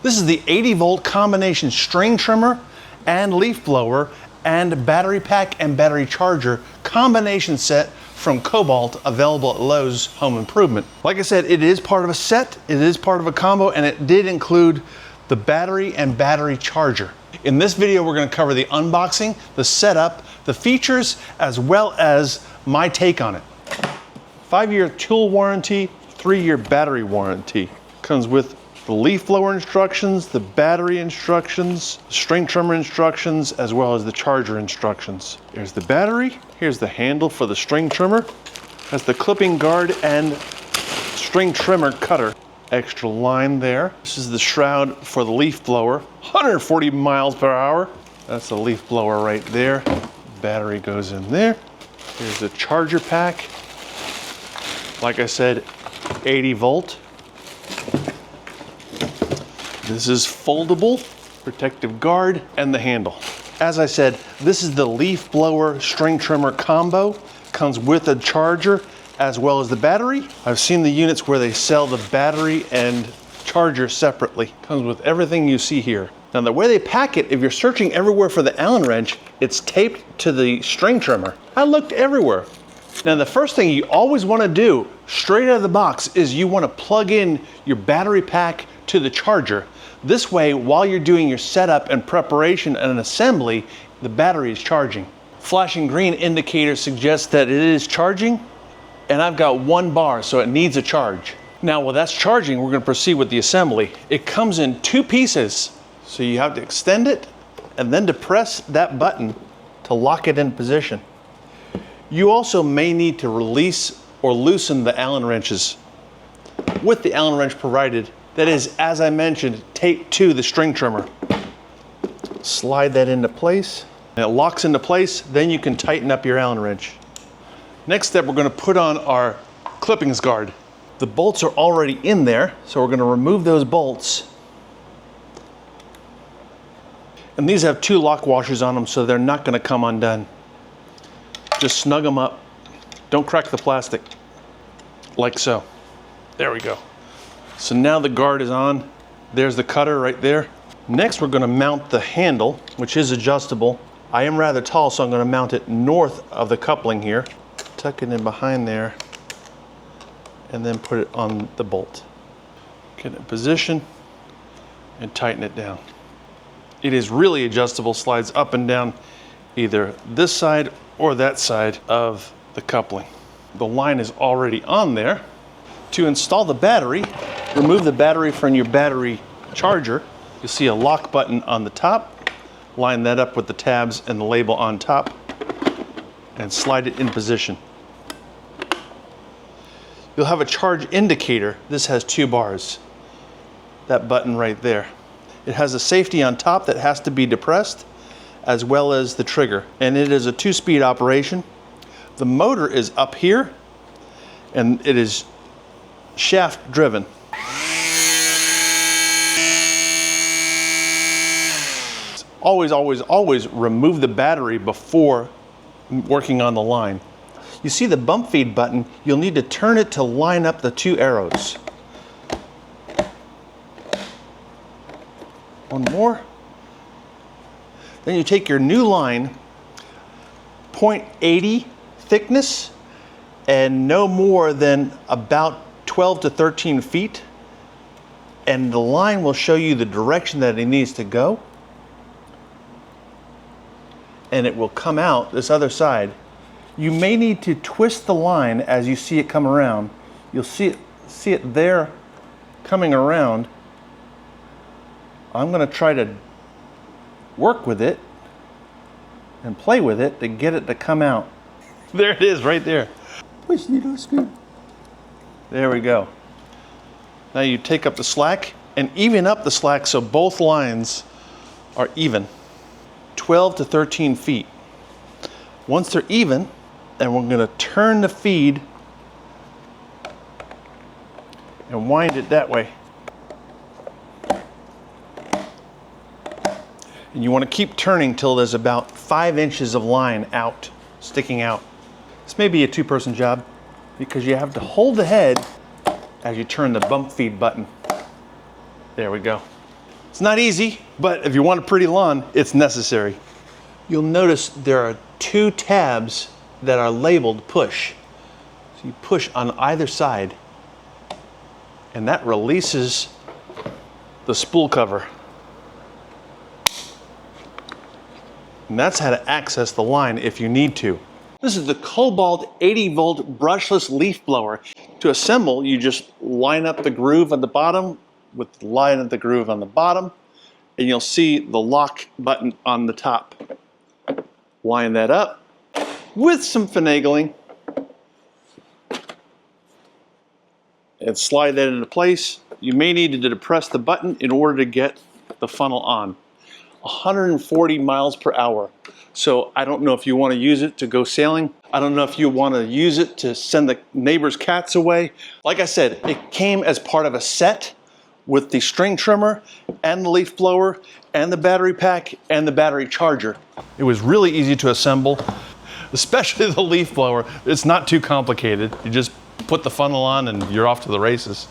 This is the 80 volt combination string trimmer and leaf blower and battery pack and battery charger combination set from Kobalt, available at Lowe's Home Improvement. Like I said, it is part of a set, it is part of a combo, and it did include the battery and battery charger. In this video, we're going to cover the unboxing, the setup, the features, as well as my take on it. 5-year tool warranty, 3-year battery warranty. Comes with the leaf blower instructions, the battery instructions, string trimmer instructions, as well as the charger instructions. Here's the battery, here's the handle for the string trimmer, has the clipping guard and string trimmer cutter. Extra line there. This is the shroud for the leaf blower, 140 miles per hour. That's the leaf blower right there. Battery goes in there. Here's the charger pack. Like I said, 80 volt. This is foldable, protective guard, and the handle. As I said, this is the leaf blower string trimmer combo. Comes with a charger as well as the battery. I've seen the units where they sell the battery and charger separately. Comes with everything you see here. Now the way they pack it, if you're searching everywhere for the Allen wrench, it's taped to the string trimmer. I looked everywhere. Now the first thing you always want to do straight out of the box is you want to plug in your battery pack to the charger. This way, while you're doing your setup and preparation and an assembly, the battery is charging. Flashing green indicator suggests that it is charging, and I've got 1 bar, so it needs a charge. Now, while that's charging, we're going to proceed with the assembly. It comes in 2 pieces, so you have to extend it and then to press that button to lock it in position. You also may need to release or loosen the Allen wrenches with the Allen wrench provided. That is, as I mentioned, taped to the string trimmer. Slide that into place, and it locks into place, then you can tighten up your Allen wrench. Next step, we're going to put on our clippings guard. The bolts are already in there, so we're going to remove those bolts. And these have 2 lock washers on them, so they're not going to come undone. Just snug them up. Don't crack the plastic, like so. There we go. So now the guard is on. There's the cutter right there. Next, we're going to mount the handle, which is adjustable. I am rather tall, so I'm going to mount it north of the coupling here. Tuck it in behind there, and then put it on the bolt. Get it in position and tighten it down. It is really adjustable, slides up and down either this side or that side of the coupling. The line is already on there. To install the battery, remove the battery from your battery charger. You'll see a lock button on the top. Line that up with the tabs and the label on top and slide it in position. You'll have a charge indicator. This has 2 bars. That button right there. It has a safety on top that has to be depressed, as well as the trigger. And it is a 2-speed operation. The motor is up here, and it is shaft driven. Always, always, always remove the battery before working on the line. You see the bump feed button, you'll need to turn it to line up the 2 arrows. 1 more. Then you take your new line, 0.80 thickness, and no more than about 12 to 13 feet, and the line will show you the direction that it needs to go, and it will come out this other side. You may need to twist the line as you see it come around. You'll see it there coming around. I'm going to try to work with it and play with it to get it to come out. There it is right there. There we go. Now you take up the slack and even up the slack so both lines are even. 12 to 13 feet. Once they're even, then we're going to turn the feed and wind it that way. And you want to keep turning till there's about 5 inches of line out, sticking out. This may be a 2-person job because you have to hold the head as you turn the bump feed button. There we go. It's not easy, but if you want a pretty lawn, it's necessary. You'll notice there are 2 tabs that are labeled push. So you push on either side, and that releases the spool cover. And that's how to access the line if you need to. This is the Kobalt 80 volt brushless leaf blower. To assemble, you just line up the groove at the bottom with the line of the groove on the bottom, and you'll see the lock button on the top. Line that up with some finagling and slide that into place. You may need to depress the button in order to get the funnel on. 140 miles per hour. So I don't know if you want to use it to go sailing. I don't know if you want to use it to send the neighbor's cats away. Like I said, it came as part of a set with the string trimmer and the leaf blower and the battery pack and the battery charger. It was really easy to assemble, especially the leaf blower. It's not too complicated. You just put the funnel on and you're off to the races.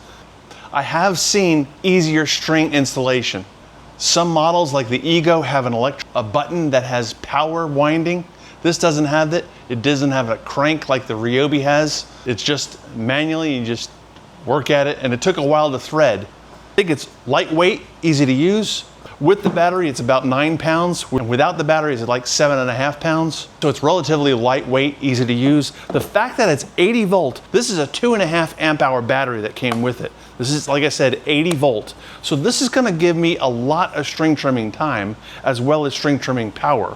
I have seen easier string installation. Some models like the Ego have a button that has power winding. This doesn't have it. It doesn't have a crank like the Ryobi has. It's just manually, you just work at it, and it took a while to thread. I think it's lightweight, easy to use. With the battery, it's about 9 pounds. Without the battery, it's like 7.5 pounds. So it's relatively lightweight, easy to use. The fact that it's 80 volt, this is a 2.5 amp hour battery that came with it. This is, like I said, 80 volt. So this is gonna give me a lot of string trimming time as well as string trimming power.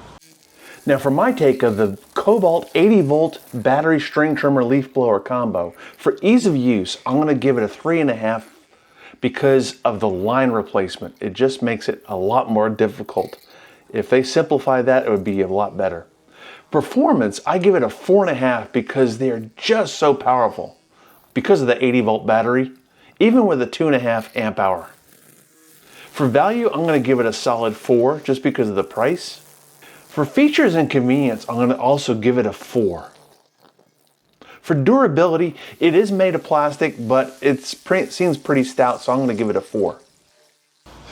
Now for my take of the Kobalt 80 volt battery string trimmer leaf blower combo, for ease of use, I'm gonna give it a 3.5 because of the line replacement. It just makes it a lot more difficult. If they simplify that, it would be a lot better. Performance, I give it a 4.5 because they're just so powerful. Because of the 80 volt battery, even with a 2.5 amp hour. For value, I'm gonna give it a solid 4 just because of the price. For features and convenience, I'm gonna also give it a 4. For durability, it is made of plastic, but it seems pretty stout, so I'm gonna give it a 4.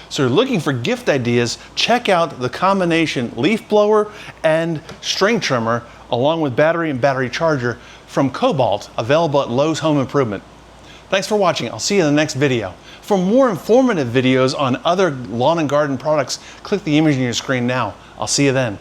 So you're looking for gift ideas, check out the combination leaf blower and string trimmer, along with battery and battery charger from Kobalt, available at Lowe's Home Improvement. Thanks for watching. I'll see you in the next video. For more informative videos on other lawn and garden products, click the image on your screen now. I'll see you then.